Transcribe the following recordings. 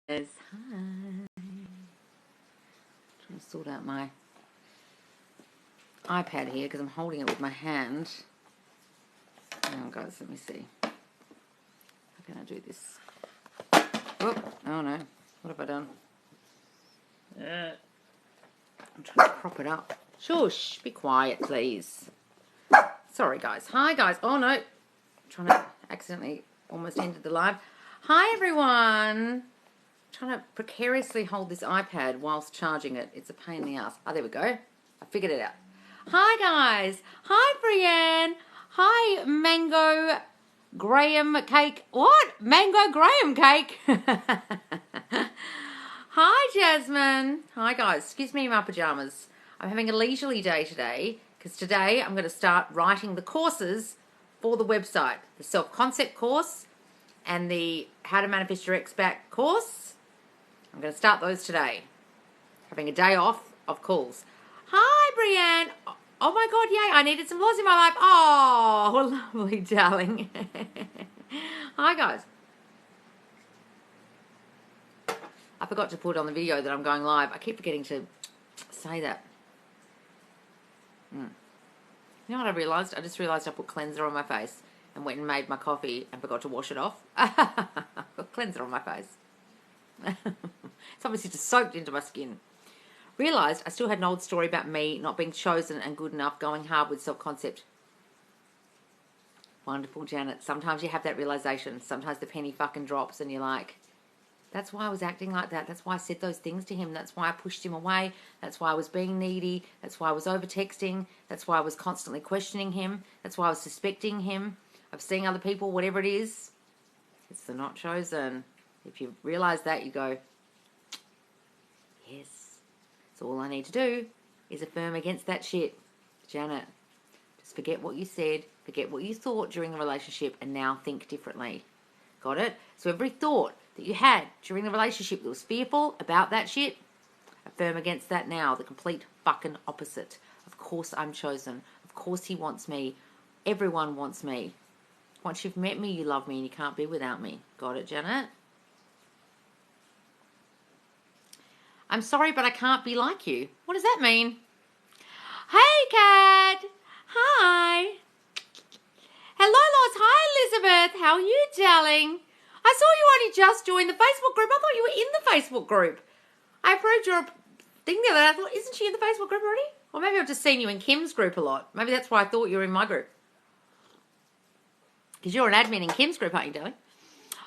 Hi. Trying to sort out my iPad here because I'm holding it with my hand. Oh, guys, let me see. How can I do this? Oh no, what have I done? I'm trying to prop it up. Shush, be quiet, please. Sorry, guys. Hi, guys. Oh no, I'm trying to accidentally almost ended the live. Hi, everyone. Trying to precariously hold this iPad whilst charging it. It's a pain in the ass. Oh, there we go. I figured it out. Hi, guys. Hi, Brienne. Hi, Mango Graham Cake. What? Mango Graham Cake. Hi, Jasmine. Hi, guys. Excuse me in my pajamas. I'm having a leisurely day today because today I'm going to start writing the courses for the website. The self-concept course and the How to Manifest Your Ex-Back course. I'm going to start those today. Having a day off of calls. Hi, Brienne. Oh my God, yay. I needed some applause in my life. Oh, lovely, darling. Hi, guys. I forgot to put on the video that I'm going live. I keep forgetting to say that. You know what I realised? I just realised I put cleanser on my face and went and made my coffee and forgot to wash it off. Got cleanser on my face. It's obviously just soaked into my skin. Realised I still had an old story about me not being chosen and good enough, going hard with self-concept. Wonderful, Janet. Sometimes you have that realisation. Sometimes the penny fucking drops and you're like, that's why I was acting like that. That's why I said those things to him. That's why I pushed him away. That's why I was being needy. That's why I was over-texting. That's why I was constantly questioning him. That's why I was suspecting him of seeing other people, whatever it is. It's the not chosen. If you realise that, you go, yes. So all I need to do is affirm against that shit. Janet, just forget what you said, forget what you thought during the relationship, and now think differently. Got it? So every thought that you had during the relationship that was fearful about that shit, affirm against that now. The complete fucking opposite. Of course I'm chosen. Of course he wants me. Everyone wants me. Once you've met me, you love me, and you can't be without me. Got it, Janet? I'm sorry, but I can't be like you. What does that mean? Hey, Kat. Hi. Hello, Loz. Hi, Elizabeth. How are you, darling? I saw you only just joined the Facebook group. I thought you were in the Facebook group. I approved your thing the other day. I thought, isn't she in the Facebook group already? Or maybe I've just seen you in Kim's group a lot. Maybe that's why I thought you were in my group. Because you're an admin in Kim's group, aren't you, darling?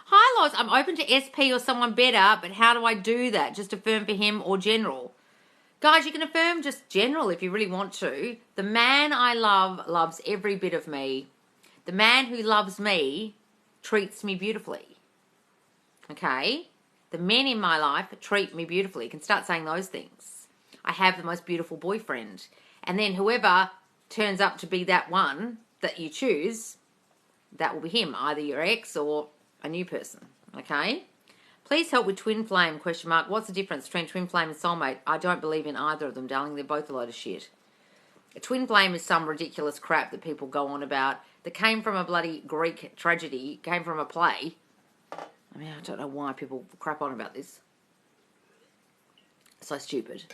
Hi, Loz. I'm open to SP or someone better, but how do I do that? Just affirm for him or general? Guys, you can affirm just general if you really want to. The man I love loves every bit of me. The man who loves me treats me beautifully. Okay? The men in my life treat me beautifully. You can start saying those things. I have the most beautiful boyfriend. And then whoever turns up to be that one that you choose, that will be him, either your ex or a new person. Okay? Please help with twin flame, question mark. What's the difference between twin flame and soulmate? I don't believe in either of them, darling. They're both a load of shit. A twin flame is some ridiculous crap that people go on about that came from a bloody Greek tragedy, came from a play. I mean, I don't know why people crap on about this. So stupid.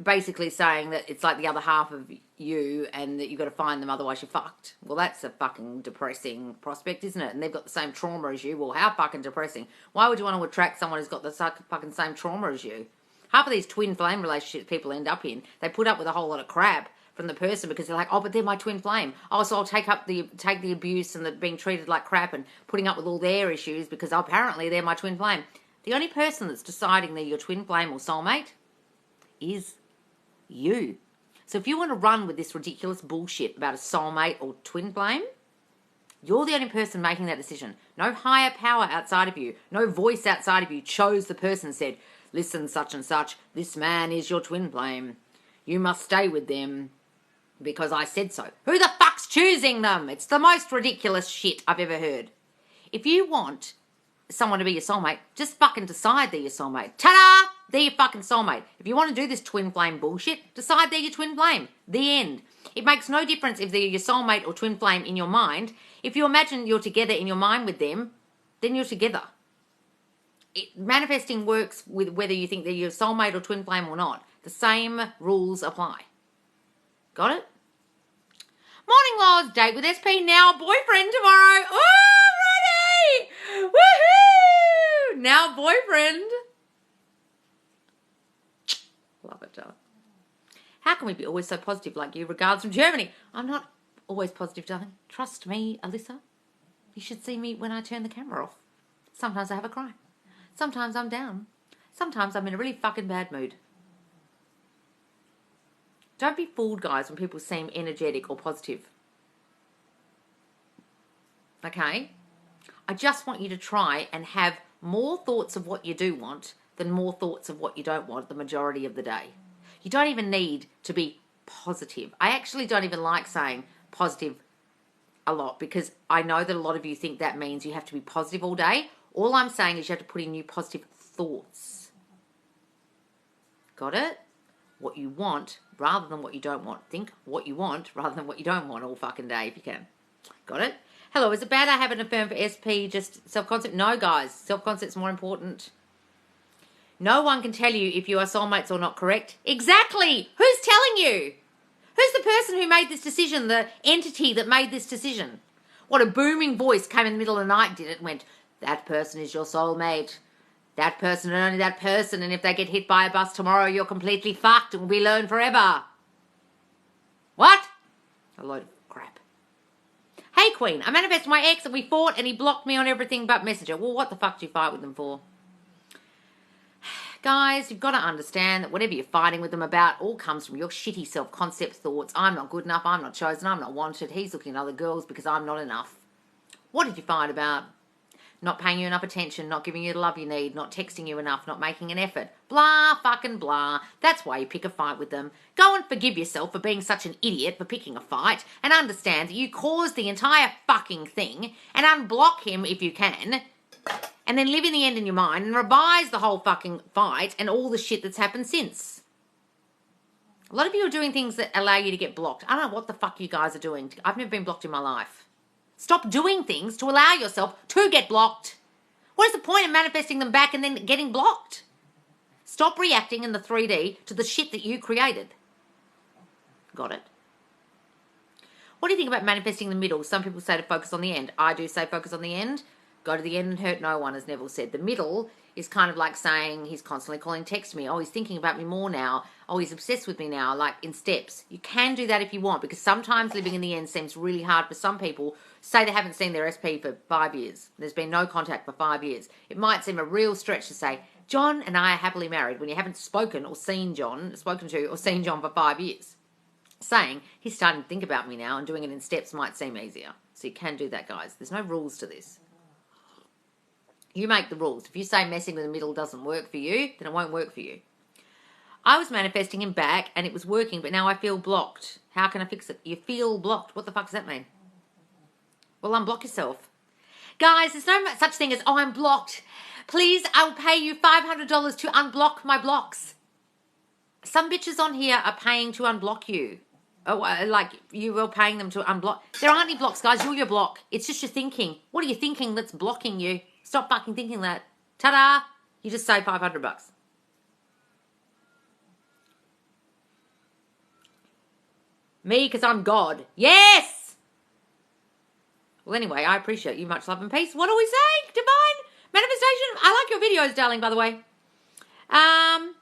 Basically saying that it's like the other half of you and that you've got to find them, otherwise you're fucked. Well, that's a fucking depressing prospect, isn't it? And they've got the same trauma as you. Well, how fucking depressing. Why would you want to attract someone who's got the fucking same trauma as you? Half of these twin flame relationships people end up in, they put up with a whole lot of crap from the person because they're like, oh, but they're my twin flame. Oh, so I'll take the abuse and the being treated like crap and putting up with all their issues because apparently they're my twin flame. The only person that's deciding they're your twin flame or soulmate is you. So if you want to run with this ridiculous bullshit about a soulmate or twin flame, you're the only person making that decision. No higher power outside of you, no voice outside of you chose the person, said, listen, such and such, this man is your twin flame. You must stay with them because I said so. Who the fuck's choosing them? It's the most ridiculous shit I've ever heard. If you want someone to be your soulmate, just fucking decide they're your soulmate. Ta-da! They're your fucking soulmate. If you want to do this twin flame bullshit, decide they're your twin flame. The end. It makes no difference if they're your soulmate or twin flame in your mind. If you imagine you're together in your mind with them, then you're together. manifesting works with whether you think they're your soulmate or twin flame or not. The same rules apply. Got it? Morning, Laws. Date with SP now. Boyfriend tomorrow. Oh, ready! Woohoo! Now boyfriend. Love it, darling. How can we be always so positive like you? Regards from Germany. I'm not always positive, darling. Trust me, Alyssa. You should see me when I turn the camera off. Sometimes I have a cry. Sometimes I'm down. Sometimes I'm in a really fucking bad mood. Don't be fooled, guys, when people seem energetic or positive. Okay? I just want you to try and have more thoughts of what you do want than more thoughts of what you don't want the majority of the day. You don't even need to be positive. I actually don't even like saying positive a lot because I know that a lot of you think that means you have to be positive all day. All I'm saying is you have to put in new positive thoughts. Got it? What you want rather than what you don't want. Think what you want rather than what you don't want all fucking day if you can. Got it? Hello, is it bad I haven't affirmed for SP, just self-concept? No, guys. Self-concept's more important. No one can tell you if you are soulmates or not, correct? Exactly! Who's telling you? Who's the person who made this decision, the entity that made this decision? What a booming voice came in the middle of the night, did it, and went, that person is your soulmate. That person and only that person, and if they get hit by a bus tomorrow, you're completely fucked and will be alone forever. What? A load of crap. Hey, Queen, I manifested my ex and we fought and he blocked me on everything but Messenger. Well, what the fuck do you fight with them for? Guys, you've got to understand that whatever you're fighting with them about all comes from your shitty self-concept thoughts. I'm not good enough, I'm not chosen, I'm not wanted, he's looking at other girls because I'm not enough. What did you fight about? Not paying you enough attention, not giving you the love you need, not texting you enough, not making an effort. Blah, fucking blah. That's why you pick a fight with them. Go and forgive yourself for being such an idiot for picking a fight and understand that you caused the entire fucking thing and unblock him if you can and then live in the end in your mind and revise the whole fucking fight and all the shit that's happened since. A lot of you are doing things that allow you to get blocked. I don't know what the fuck you guys are doing. I've never been blocked in my life. Stop doing things to allow yourself to get blocked. What is the point of manifesting them back and then getting blocked? Stop reacting in the 3D to the shit that you created. Got it? What do you think about manifesting the middle? Some people say to focus on the end. I do say focus on the end. Go to the end and hurt no one, as Neville said. The middle is kind of like saying he's constantly calling, text me. Oh, he's thinking about me more now. Oh, he's obsessed with me now, like in steps. You can do that if you want, because sometimes living in the end seems really hard for some people. Say they haven't seen their SP for 5 years. There's been no contact for 5 years. It might seem a real stretch to say, John and I are happily married, when you haven't spoken to or seen John for 5 years. Saying he's starting to think about me now and doing it in steps might seem easier. So you can do that, guys. There's no rules to this. You make the rules. If you say messing with the middle doesn't work for you, then it won't work for you. I was manifesting him back and it was working, but now I feel blocked. How can I fix it? You feel blocked. What the fuck does that mean? Well, unblock yourself. Guys, there's no such thing as, oh, I'm blocked. Please, I'll pay you $500 to unblock my blocks. Some bitches on here are paying to unblock you. Oh, like you were paying them to unblock. There aren't any blocks, guys. You're your block. It's just your thinking. What are you thinking that's blocking you? Stop fucking thinking that. Ta-da! You just saved $500. Me, because I'm God. Yes! Well, anyway, I appreciate you. Much love and peace. What do we say? Divine manifestation. I like your videos, darling, by the way. I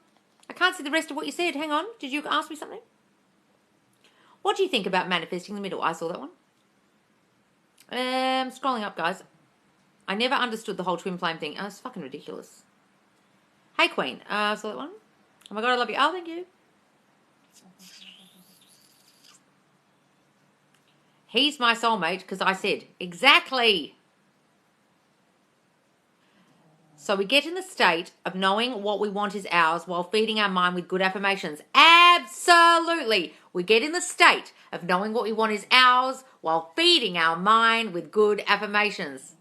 can't see the rest of what you said. Hang on. Did you ask me something? What do you think about manifesting the middle? I saw that one. Scrolling up, guys. I never understood the whole twin flame thing. Oh, it's fucking ridiculous. Hey, Queen. I saw that one. Oh, my God, I love you. Oh, thank you. He's my soulmate because I said, exactly. So we get in the state of knowing what we want is ours while feeding our mind with good affirmations. Absolutely. We get in the state of knowing what we want is ours while feeding our mind with good affirmations.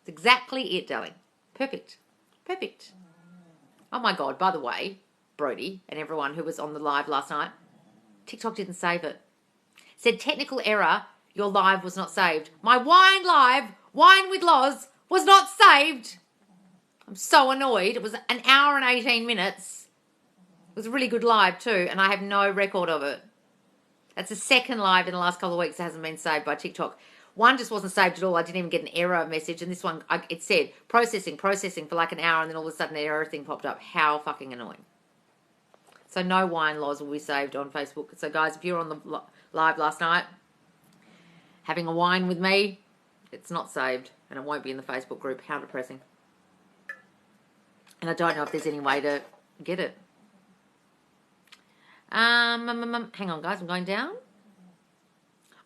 It's exactly it, darling. Perfect. Perfect. Oh, my God. By the way, Brody and everyone who was on the live last night, TikTok didn't save it. Said technical error, your live was not saved. My wine live, Wine with Loz, was not saved. I'm so annoyed. It was an hour and 18 minutes. It was a really good live too, and I have no record of it. That's the second live in the last couple of weeks that hasn't been saved by TikTok. One just wasn't saved at all. I didn't even get an error message. And this one, it said processing for like an hour, and then all of a sudden the error thing popped up. How fucking annoying. So no wine laws will be saved on Facebook. So guys, if you're on the live last night having a wine with me, it's not saved. And it won't be in the Facebook group. How depressing. And I don't know if there's any way to get it. Hang on, guys. I'm going down.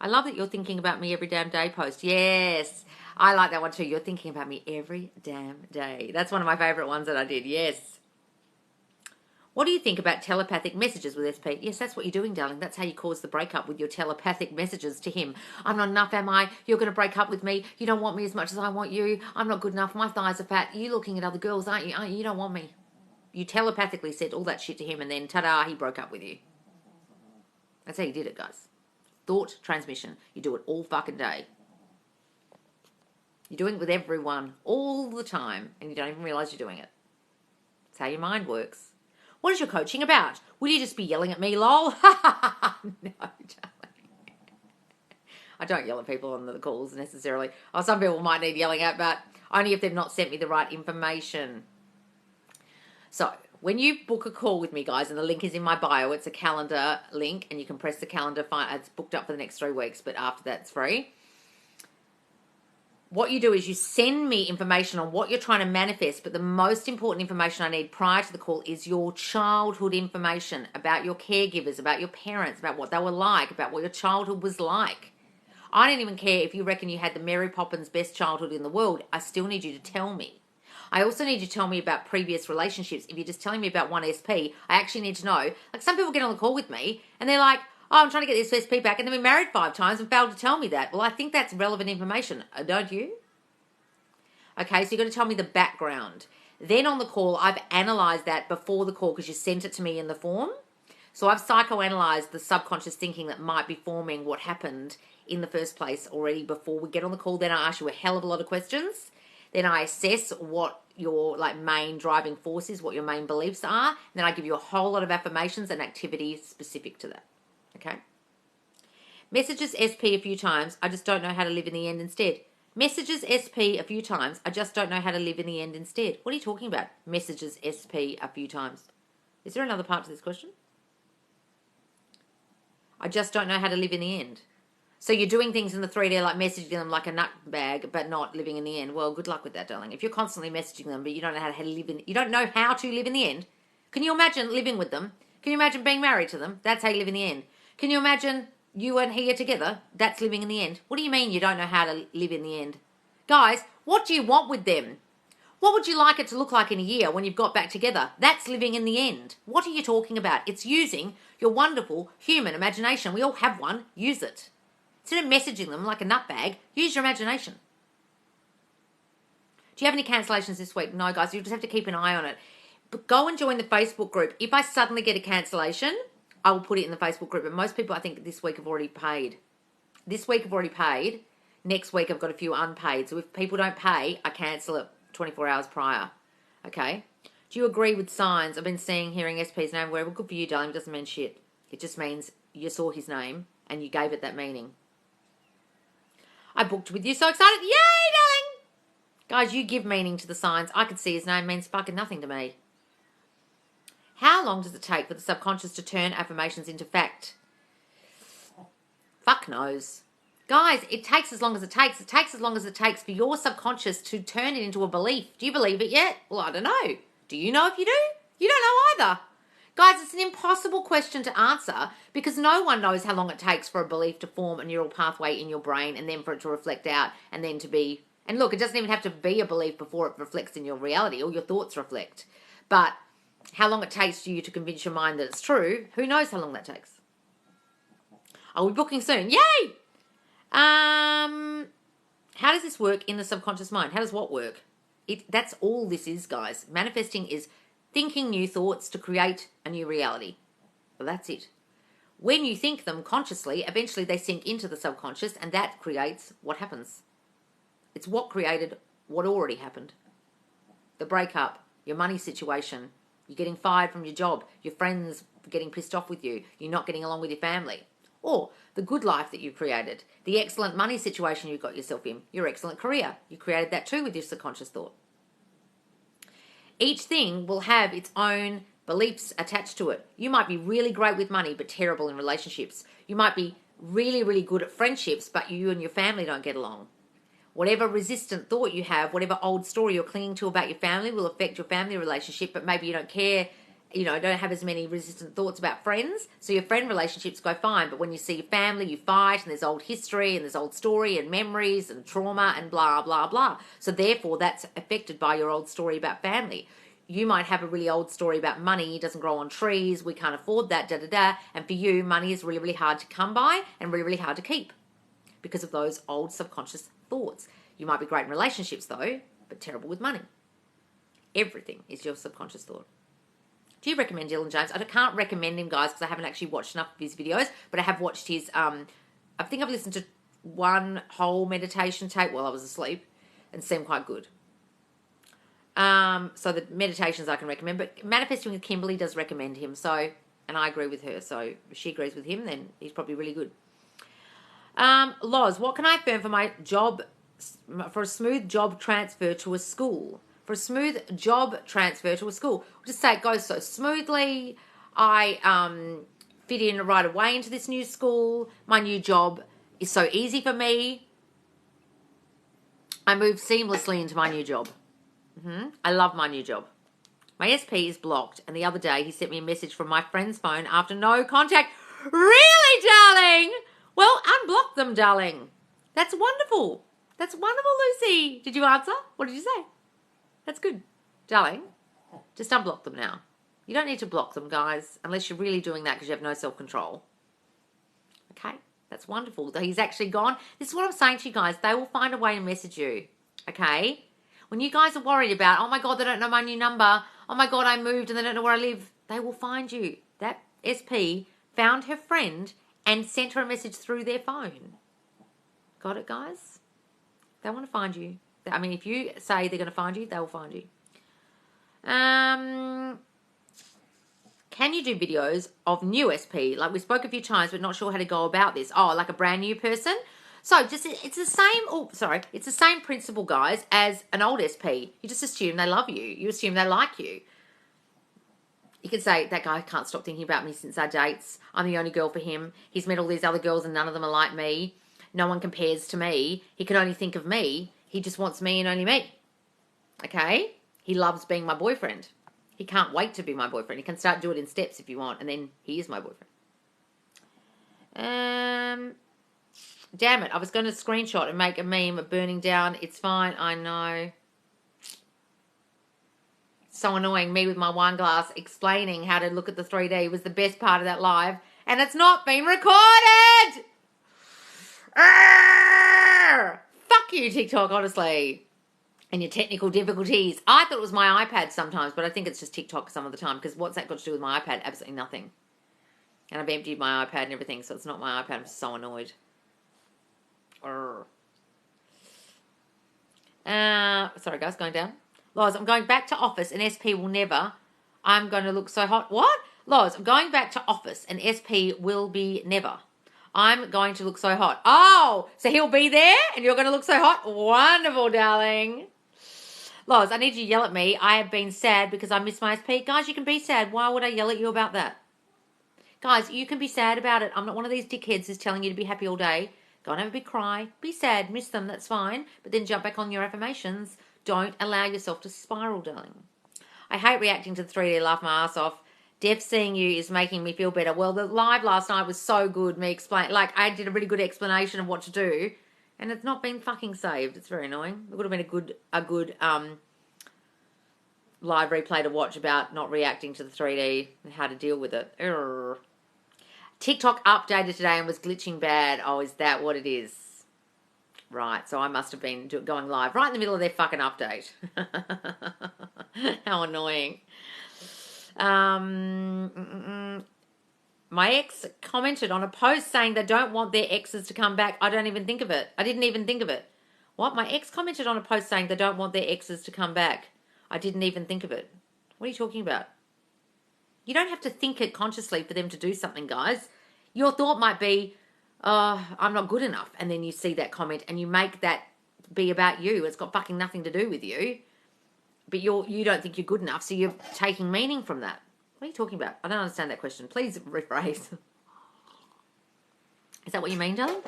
I love that you're thinking about me every damn day post. Yes. I like that one too. You're thinking about me every damn day. That's one of my favourite ones that I did. Yes. What do you think about telepathic messages with SP? Yes, that's what you're doing, darling. That's how you cause the breakup, with your telepathic messages to him. I'm not enough, am I? You're going to break up with me. You don't want me as much as I want you. I'm not good enough. My thighs are fat. You looking at other girls, aren't you? You don't want me. You telepathically said all that shit to him, and then, ta-da, he broke up with you. That's how you did it, guys. Thought transmission. You do it all fucking day. You're doing it with everyone all the time, and you don't even realise you're doing it. That's how your mind works. What is your coaching about? Will you just be yelling at me, lol? No, darling. I don't yell at people on the calls necessarily. Oh, some people might need yelling at, but only if they've not sent me the right information. So, when you book a call with me, guys, and the link is in my bio, it's a calendar link, and you can press the calendar. It's booked up for the next 3 weeks, but after that, it's free. What you do is you send me information on what you're trying to manifest, but the most important information I need prior to the call is your childhood information about your caregivers, about your parents, about what they were like, about what your childhood was like. I don't even care if you reckon you had the Mary Poppins best childhood in the world. I still need you to tell me. I also need you to tell me about previous relationships. If you're just telling me about one SP, I actually need to know. Like, some people get on the call with me and they're like, oh, I'm trying to get this SP back, and they've been married 5 times and failed to tell me that. Well, I think that's relevant information, don't you? Okay, so you've got to tell me the background. Then on the call, I've analysed that before the call because you sent it to me in the form. So I've psychoanalyzed the subconscious thinking that might be forming what happened in the first place already before we get on the call. Then I ask you a hell of a lot of questions. Then I assess what your main driving force is, what your main beliefs are. And then I give you a whole lot of affirmations and activities specific to that. Okay? Messages SP a few times. I just don't know how to live in the end instead. Messages SP a few times. I just don't know how to live in the end instead. What are you talking about? Messages SP a few times. Is there another part to this question? I just don't know how to live in the end. So you're doing things in the 3D, like messaging them like a nut bag, but not living in the end. Well, good luck with that, darling. If you're constantly messaging them, but you don't know how to live in, you don't know how to live in the end. Can you imagine living with them? Can you imagine being married to them? That's how you live in the end. Can you imagine you and he are together? That's living in the end. What do you mean you don't know how to live in the end? Guys, what do you want with them? What would you like it to look like in a year when you've got back together? That's living in the end. What are you talking about? It's using your wonderful human imagination. We all have one. Use it. Instead of messaging them like a nutbag, use your imagination. Do you have any cancellations this week? No, guys, you just have to keep an eye on it. But go and join the Facebook group. If I suddenly get a cancellation, I will put it in the Facebook group. But most people, I think, this week have already paid. This week I've already paid. Next week I've got a few unpaid. So if people don't pay, I cancel it 24 hours prior. Okay? Do you agree with signs? I've been hearing SP's name where, well, good for you, darling. It doesn't mean shit. It just means you saw his name and you gave it that meaning. I booked with you. So excited. Yay, darling! Guys, you give meaning to the signs. I could see his name means fucking nothing to me. How long does it take for the subconscious to turn affirmations into fact? Fuck knows. Guys, it takes as long as it takes. It takes as long as it takes for your subconscious to turn it into a belief. Do you believe it yet? Well, I don't know. Do you know if you do? You don't know either. Guys, it's an impossible question to answer because no one knows how long it takes for a belief to form a neural pathway in your brain and then for it to reflect out and then to be... And look, it doesn't even have to be a belief before it reflects in your reality. All your thoughts reflect. But how long it takes for you to convince your mind that it's true, who knows how long that takes? Are we booking soon? Yay! How does this work in the subconscious mind? How does what work? That's all this is, guys. Manifesting is thinking new thoughts to create a new reality. Well, that's it. When you think them consciously, eventually they sink into the subconscious and that creates what happens. It's what created what already happened. the breakup, your money situation, you're getting fired from your job, your friends getting pissed off with you, you're not getting along with your family. Or the good life that you created, the excellent money situation you got yourself in, your excellent career. You created that too with your subconscious thought. Each thing will have its own beliefs attached to it. You might be really great with money, but terrible in relationships. You might be really, really good at friendships, but you and your family don't get along. Whatever resistant thought you have, whatever old story you're clinging to about your family will affect your family relationship, but maybe you don't care, don't have as many resistant thoughts about friends, so your friend relationships go fine. But when you see your family, you fight, and there's old history, and there's old story, and memories, and trauma, and blah, blah, blah. So therefore, that's affected by your old story about family. You might have a really old story about money, it doesn't grow on trees, we can't afford that, da-da-da. And for you, money is really, really hard to come by and really, really hard to keep because of those old subconscious thoughts. You might be great in relationships, though, but terrible with money. Everything is your subconscious thought. Do you recommend Dylan James? I can't recommend him, guys, because I haven't actually watched enough of his videos, but I have watched his, I think I've listened to one whole meditation tape while I was asleep and seemed quite good. So the meditations I can recommend, but Manifesting with Kimberly does recommend him, so, and I agree with her, so if she agrees with him, then he's probably really good. Loz, what can I affirm for my job, for a smooth job transfer to a school? For a smooth job transfer to a school. We'll just say it goes so smoothly. I fit in right away into this new school. My new job is so easy for me. I moved seamlessly into my new job. I love my new job. My SP is blocked, and the other day he sent me a message from my friend's phone after no contact. Really, darling? Well, unblock them, darling. That's wonderful. That's wonderful, Lucy. Did you answer? What did you say? That's good. Darling, just unblock them now. You don't need to block them, guys, unless you're really doing that because you have no self-control. Okay? That's wonderful. He's actually gone. This is what I'm saying to you guys. They will find a way to message you. Okay? When you guys are worried about, oh my God, they don't know my new number. Oh my God, I moved and they don't know where I live. They will find you. That SP found her friend and sent her a message through their phone. Got it, guys? They want to find you. I mean, if you say they're going to find you, they will find you. Can you do videos of new SP? Like we spoke a few times, but not sure how to go about this. Oh, like a brand new person? So just it's the same, it's the same principle, guys, as an old SP. You just assume they love you. You assume they like you. You can say, that guy can't stop thinking about me since our dates. I'm the only girl for him. He's met all these other girls and none of them are like me. No one compares to me. He can only think of me. He just wants me and only me. Okay? He loves being my boyfriend. He can't wait to be my boyfriend. He can start do it in steps if you want, and then he is my boyfriend. Damn it. I was going to screenshot and make a meme of burning down. It's fine. I know. So annoying. Me with my wine glass explaining how to look at the 3D was the best part of that live, and it's not been recorded! Arrgh! Fuck you, TikTok, honestly. And your technical difficulties. I thought it was my iPad sometimes, but I think it's just TikTok some of the time, because what's that got to do with my iPad? Absolutely nothing. And I've emptied my iPad and everything, so it's not my iPad. I'm so annoyed. Sorry, guys, going down. Loz, I'm going back to office and SP will never. I'm going to look so hot. What? Loz, I'm going back to office and SP will be never. I'm going to look so hot. Oh, so he'll be there and you're going to look so hot? Wonderful, darling. Loz, I need you to yell at me. I have been sad because I miss my SP. Guys, you can be sad. Why would I yell at you about that? Guys, you can be sad about it. I'm not one of these dickheads who's telling you to be happy all day. Go and have a big cry. Be sad. Miss them. That's fine. But then jump back on your affirmations. Don't allow yourself to spiral, darling. I hate reacting to the 3D. Laugh my ass off. Deaf seeing you is making me feel better. Well, the live last night was so good. I did a really good explanation of what to do. And it's not been fucking saved. It's very annoying. It would have been a good live replay to watch about not reacting to the 3D and how to deal with it. Urgh. TikTok updated today and was glitching bad. Oh, is that what it is? Right, so I must have been going live right in the middle of their fucking update. How annoying. My ex commented on a post saying they don't want their exes to come back. I didn't even think of it. What? My ex commented on a post saying they don't want their exes to come back. I didn't even think of it. What are you talking about? You don't have to think it consciously for them to do something, guys. Your thought might be, I'm not good enough. And then you see that comment and you make that be about you. It's got fucking nothing to do with you. But you don't think you're good enough, so you're taking meaning from that. What are you talking about? I don't understand that question. Please rephrase. Is that what you mean, darling?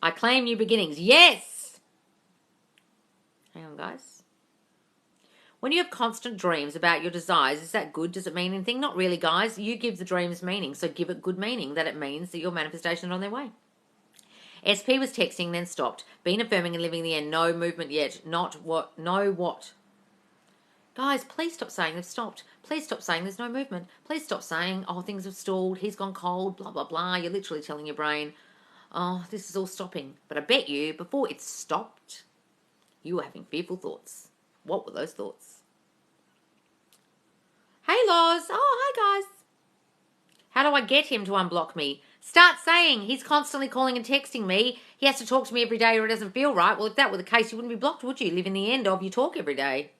I claim new beginnings. Yes! Hang on, guys. When you have constant dreams about your desires, is that good? Does it mean anything? Not really, guys. You give the dreams meaning, so give it good meaning, that it means that your manifestations are on their way. SP was texting, then stopped. Been affirming and living the end. No movement yet. Not what? No what? Guys, please stop saying they've stopped. Please stop saying there's no movement. Please stop saying, oh, things have stalled. He's gone cold, blah, blah, blah. You're literally telling your brain, oh, this is all stopping. But I bet you, before it stopped, you were having fearful thoughts. What were those thoughts? Hey, Loz. Oh, hi, guys. How do I get him to unblock me? Start saying he's constantly calling and texting me. He has to talk to me every day or it doesn't feel right. Well, if that were the case, you wouldn't be blocked, would you? Live in the end of you talk every day.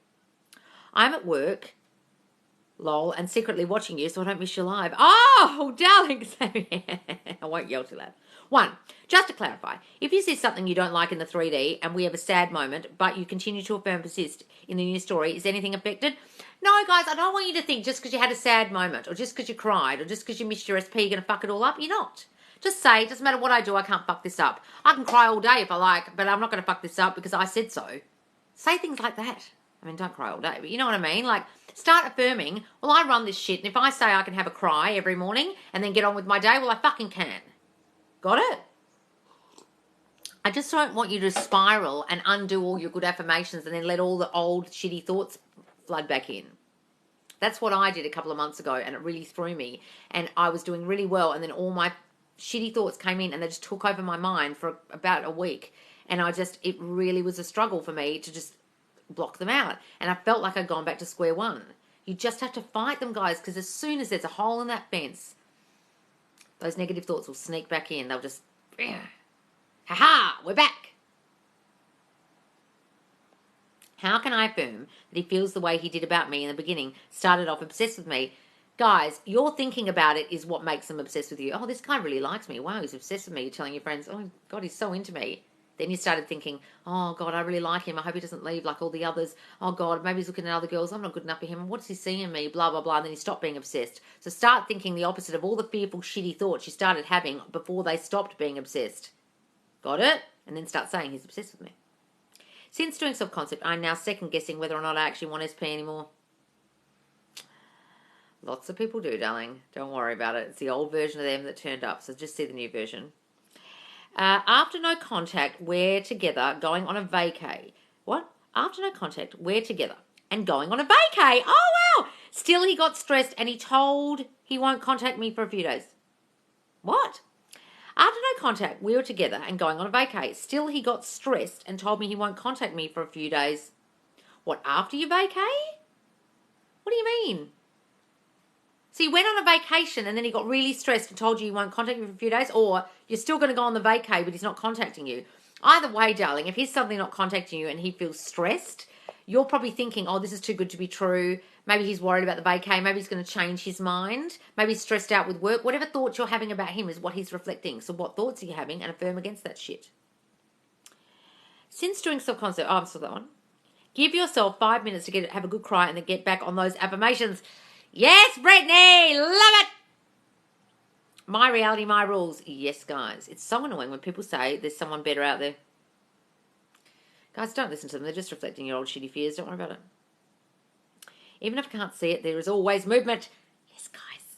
I'm at work, lol, and secretly watching you so I don't miss you live. Oh, darling. I won't yell too loud. 1, just to clarify, if you see something you don't like in the 3D and we have a sad moment, but you continue to affirm persist in the new story, is anything affected? No, guys, I don't want you to think just because you had a sad moment or just because you cried or just because you missed your SP, you're going to fuck it all up. You're not. Just say, it doesn't matter what I do, I can't fuck this up. I can cry all day if I like, but I'm not going to fuck this up because I said so. Say things like that. I mean, don't cry all day, but you know what I mean? Like, start affirming, well, I run this shit, and if I say I can have a cry every morning and then get on with my day, well, I fucking can. Got it? I just don't want you to spiral and undo all your good affirmations and then let all the old shitty thoughts flood back in. That's what I did a couple of months ago, and it really threw me. And I was doing really well, and then all my shitty thoughts came in, and they just took over my mind for about a week. And it really was a struggle for me to just block them out. And I felt like I'd gone back to square one. You just have to fight them, guys, because as soon as there's a hole in that fence, those negative thoughts will sneak back in. They'll just, ha-ha, we're back. How can I affirm that he feels the way he did about me in the beginning, started off obsessed with me? Guys, your thinking about it is what makes them obsessed with you. Oh, this guy really likes me. Wow, he's obsessed with me. You're telling your friends, oh, God, he's so into me. Then you started thinking, oh, God, I really like him. I hope he doesn't leave like all the others. Oh, God, maybe he's looking at other girls. I'm not good enough for him. What does he see in me? Blah, blah, blah. And then you stop being obsessed. So start thinking the opposite of all the fearful, shitty thoughts you started having before they stopped being obsessed. Got it? And then start saying he's obsessed with me. Since doing self-concept, I'm now second-guessing whether or not I actually want SP anymore. Lots of people do, darling. Don't worry about it. It's the old version of them that turned up, so just see the new version. After no contact, we're together, going on a vacay. What? After no contact, we're together and going on a vacay. Oh, wow. Still, he got stressed and he told he won't contact me for a few days. What? After no contact, we were together and going on a vacay. Still, he got stressed and told me he won't contact me for a few days. What, after your vacay? What do you mean? So you went on a vacation and then he got really stressed and told you he won't contact you for a few days, or you're still going to go on the vacay but he's not contacting you. Either way, darling, if he's suddenly not contacting you and he feels stressed, you're probably thinking, oh, this is too good to be true. Maybe he's worried about the vacay. Maybe he's going to change his mind. Maybe he's stressed out with work. Whatever thoughts you're having about him is what he's reflecting. So what thoughts are you having, and affirm against that shit. Since doing self-concept, I saw that one. Give yourself 5 minutes to have a good cry and then get back on those affirmations. Yes, Brittany! Love it! My reality, my rules. Yes, guys. It's so annoying when people say there's someone better out there. Guys, don't listen to them. They're just reflecting your old shitty fears. Don't worry about it. Even if I can't see it, there is always movement. Yes, guys.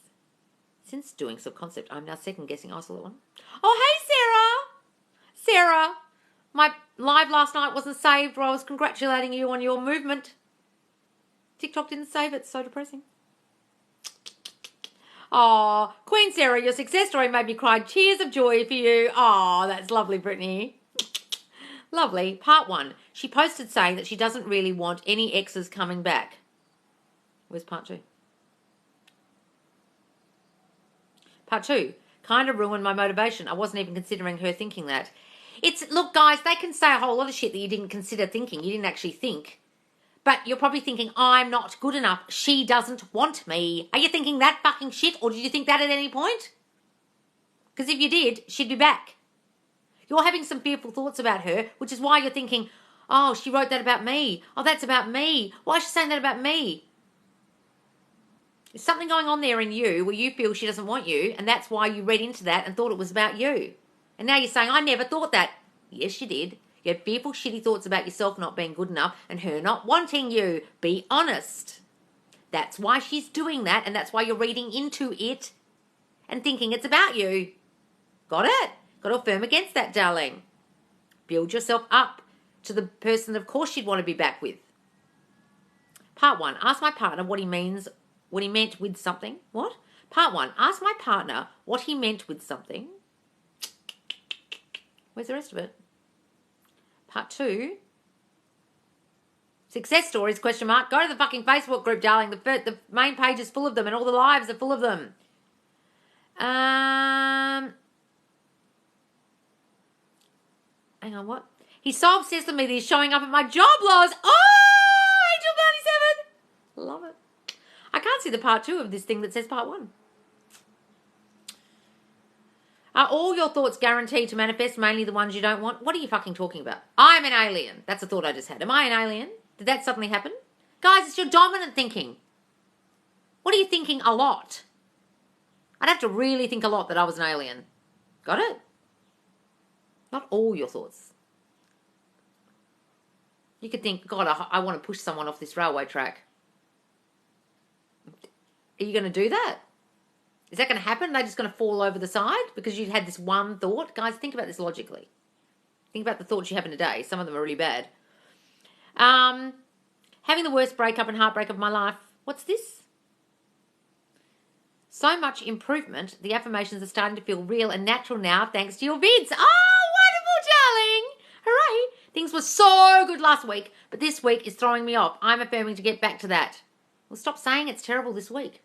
Since doing self-concept, I'm now second-guessing. I saw that one. Oh, hey, Sarah! Sarah, my live last night wasn't saved where I was congratulating you on your movement. TikTok didn't save it. So depressing. Oh, Queen Sarah, your success story made me cry tears of joy for you. Oh, that's lovely, Brittany. Lovely. Part 1. She posted saying that she doesn't really want any exes coming back. Where's part 2? Part 2. Kind of ruined my motivation. I wasn't even considering her thinking that. Look, guys, they can say a whole lot of shit that you didn't consider thinking. You didn't actually think. But you're probably thinking, I'm not good enough. She doesn't want me. Are you thinking that fucking shit, or did you think that at any point? Because if you did, she'd be back. You're having some fearful thoughts about her, which is why you're thinking, oh, she wrote that about me. Oh, that's about me. Why is she saying that about me? There's something going on there in you where you feel she doesn't want you, and that's why you read into that and thought it was about you. And now you're saying, I never thought that. Yes, you did. You had fearful, shitty thoughts about yourself not being good enough and her not wanting you. Be honest. That's why she's doing that, and that's why you're reading into it and thinking it's about you. Got it? Got to affirm against that, darling. Build yourself up to the person that of course you'd want to be back with. Part 1. Ask my partner what he meant with something. What? Part 1. Ask my partner what he meant with something. Where's the rest of it? Part 2. Success stories, question mark. Go to the fucking Facebook group, darling. The main page is full of them and all the lives are full of them. Hang on, what? He's so obsessed with me that he's showing up at my job loss. Oh, Angel 97. Love it. I can't see the part 2 of this thing that says part 1. Are all your thoughts guaranteed to manifest, mainly the ones you don't want? What are you fucking talking about? I'm an alien. That's a thought I just had. Am I an alien? Did that suddenly happen? Guys, it's your dominant thinking. What are you thinking a lot? I'd have to really think a lot that I was an alien. Got it? Not all your thoughts. You could think, God, I want to push someone off this railway track. Are you going to do that? Is that going to happen? Are they just going to fall over the side because you had this one thought? Guys, think about this logically. Think about the thoughts you have in a day. Some of them are really bad. Having the worst breakup and heartbreak of my life. What's this? So much improvement. The affirmations are starting to feel real and natural now thanks to your vids. Oh, wonderful, darling. Hooray. Things were so good last week, but this week is throwing me off. I'm affirming to get back to that. Well, stop saying it's terrible this week.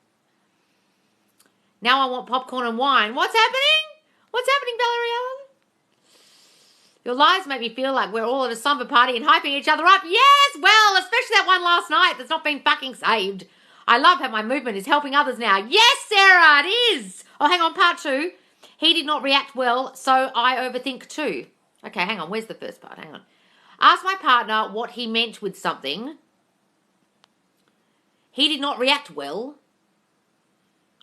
Now I want popcorn and wine. What's happening? What's happening, Valerie? Your lies make me feel like we're all at a somber party and hyping each other up. Yes, well, especially that one last night that's not been fucking saved. I love how my movement is helping others now. Yes, Sarah, it is. Oh, hang on, part 2. He did not react well, so I overthink too. Okay, hang on. Where's the first part? Hang on. Ask my partner what he meant with something. He did not react well.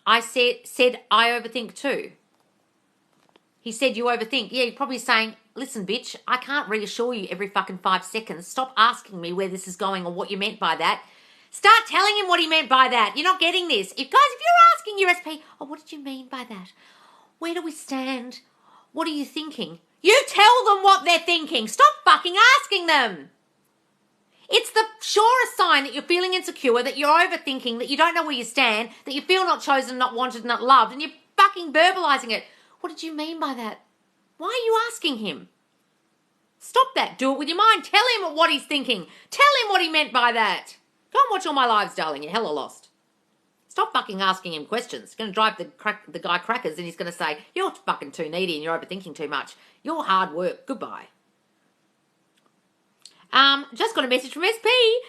I said I overthink too. He said you overthink. Yeah, you're probably saying, listen, bitch, I can't reassure you every fucking 5 seconds. Stop asking me where this is going or what you meant by that. Start telling him what he meant by that. You're not getting this. If you're asking your SP, oh, what did you mean by that? Where do we stand? What are you thinking? You tell them what they're thinking. Stop fucking asking them. It's the surest sign that you're feeling insecure, that you're overthinking, that you don't know where you stand, that you feel not chosen, not wanted, not loved, and you're fucking verbalizing it. What did you mean by that? Why are you asking him? Stop that. Do it with your mind. Tell him what he's thinking. Tell him what he meant by that. Go and watch All My Lives, darling. You're hella lost. Stop fucking asking him questions. It's going to drive the guy crackers, and he's going to say, you're fucking too needy and you're overthinking too much. You're hard work. Goodbye. Just got a message from SP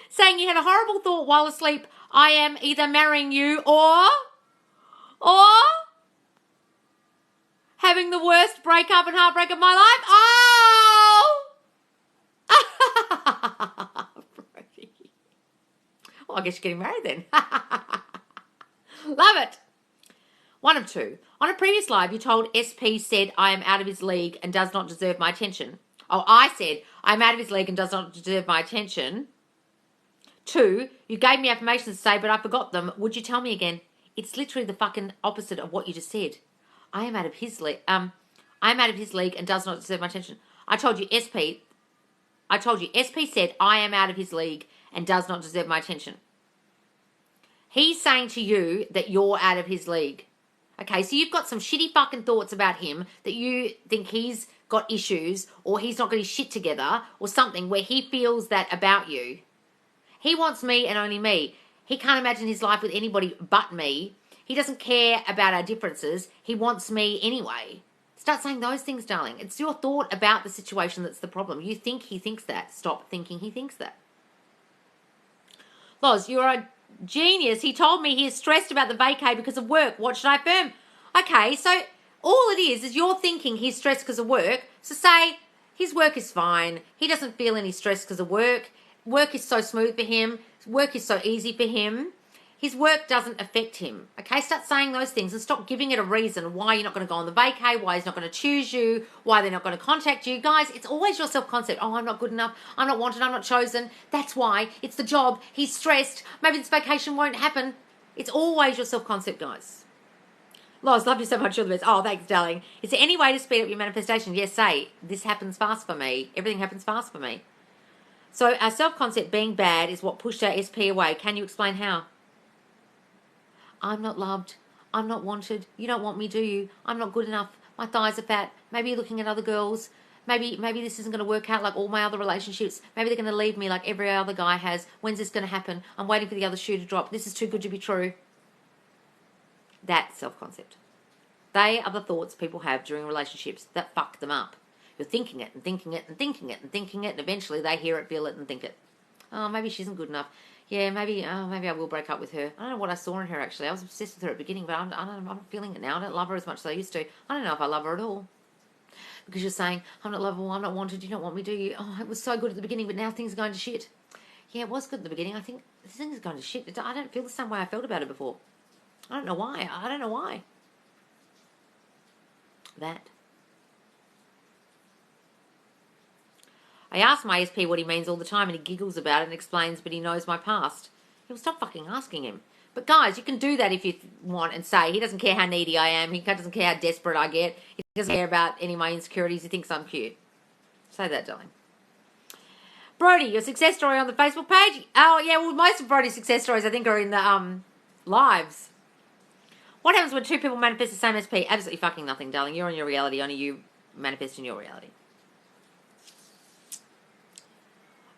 saying you had a horrible thought while asleep. I am either marrying you or having the worst breakup and heartbreak of my life. Oh! Well, I guess you're getting married then. Love it. 1 of 2. On a previous live, you told SP said I am out of his league and does not deserve my attention. Oh, I said I'm out of his league and does not deserve my attention. 2, you gave me affirmations to say, but I forgot them. Would you tell me again? It's literally the fucking opposite of what you just said. I am out of his league. I am out of his league and does not deserve my attention. I told you SP said I am out of his league and does not deserve my attention. He's saying to you that you're out of his league. Okay, so you've got some shitty fucking thoughts about him that you think he's got issues or he's not got his shit together or something where he feels that about you. He wants me and only me. He can't imagine his life with anybody but me. He doesn't care about our differences. He wants me anyway. Start saying those things, darling. It's your thought about the situation that's the problem. You think he thinks that. Stop thinking he thinks that. Loz, you're a genius. He told me he is stressed about the vacay because of work. What should I affirm? Okay, so all it is you're thinking he's stressed because of work. So say his work is fine. He doesn't feel any stress because of work. Work is so smooth for him. Work is so easy for him. His work doesn't affect him. Okay, start saying those things and stop giving it a reason why you're not going to go on the vacay, why he's not going to choose you, why they're not going to contact you. Guys, it's always your self-concept. Oh, I'm not good enough. I'm not wanted. I'm not chosen. That's why. It's the job. He's stressed. Maybe this vacation won't happen. It's always your self-concept, guys. Loz, love you so much. You're the best. Oh, thanks, darling. Is there any way to speed up your manifestation? Yes, say, this happens fast for me. Everything happens fast for me. So our self-concept being bad is what pushed our SP away. Can you explain how? I'm not loved. I'm not wanted. You don't want me, do you? I'm not good enough. My thighs are fat. Maybe you're looking at other girls. Maybe this isn't going to work out like all my other relationships. Maybe they're going to leave me like every other guy has. When's this going to happen? I'm waiting for the other shoe to drop. This is too good to be true. That's self-concept. They are the thoughts people have during relationships that fuck them up. You're thinking it and thinking it and thinking it and thinking it, and eventually they hear it, feel it, and think it. Oh, maybe she isn't good enough. Yeah, maybe I will break up with her. I don't know what I saw in her, actually. I was obsessed with her at the beginning, but I'm not feeling it now. I don't love her as much as I used to. I don't know if I love her at all. Because you're saying, I'm not lovable, I'm not wanted, you don't want me, do you? Oh, it was so good at the beginning, but now things are going to shit. Yeah, it was good at the beginning. I think this thing is going to shit. I don't feel the same way I felt about it before. I don't know why. I don't know why. That. I ask my SP what he means all the time, and he giggles about it and explains, but he knows my past. He'll stop fucking asking him. But guys, you can do that if you want and say, he doesn't care how needy I am, he doesn't care how desperate I get, he doesn't care about any of my insecurities, he thinks I'm cute. Say that, darling. Brody, your success story on the Facebook page? Oh, yeah, well, most of Brody's success stories, I think, are in the lives. What happens when two people manifest the same SP? Absolutely fucking nothing, darling. You're in your reality, only you manifest in your reality.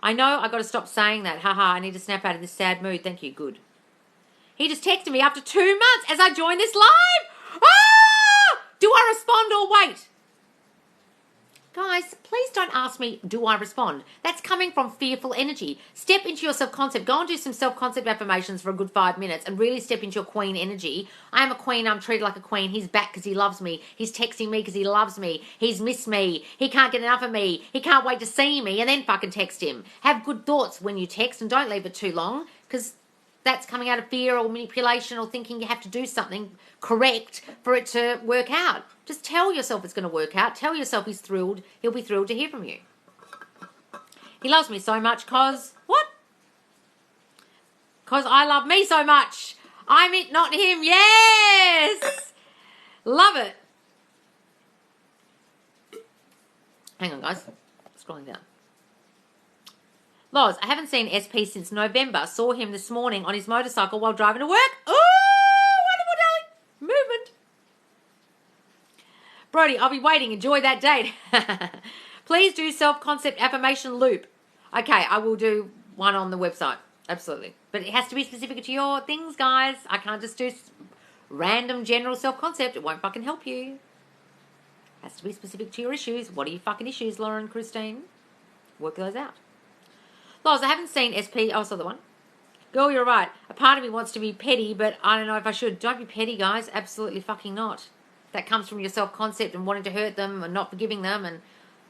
I know I got to stop saying that. Haha, I need to snap out of this sad mood. Thank you. Good. He just texted me after 2 months as I joined this live. Ah! Do I respond or wait? Guys, please don't ask me, do I respond? That's coming from fearful energy. Step into your self-concept. Go and do some self-concept affirmations for a good 5 minutes and really step into your queen energy. I am a queen. I'm treated like a queen. He's back because he loves me. He's texting me because he loves me. He's missed me. He can't get enough of me. He can't wait to see me, and then fucking text him. Have good thoughts when you text and don't leave it too long, because that's coming out of fear or manipulation or thinking you have to do something correct for it to work out. Just tell yourself it's going to work out. Tell yourself he's thrilled. He'll be thrilled to hear from you. He loves me so much because, what? Because I love me so much. I'm it, not him. Yes! Love it. Hang on, guys. Scrolling down. Loz, I haven't seen SP since November. Saw him this morning on his motorcycle while driving to work. Oh, wonderful, darling. Movement. Brody, I'll be waiting. Enjoy that date. Please do self-concept affirmation loop. Okay, I will do one on the website. Absolutely. But it has to be specific to your things, guys. I can't just do random general self-concept. It won't fucking help you. It has to be specific to your issues. What are your fucking issues, Laura and Christine? Work those out. Loz, I haven't seen SP. Oh, I saw the one. Girl, you're right. A part of me wants to be petty, but I don't know if I should. Don't be petty, guys. Absolutely fucking not. That comes from your self-concept and wanting to hurt them and not forgiving them. And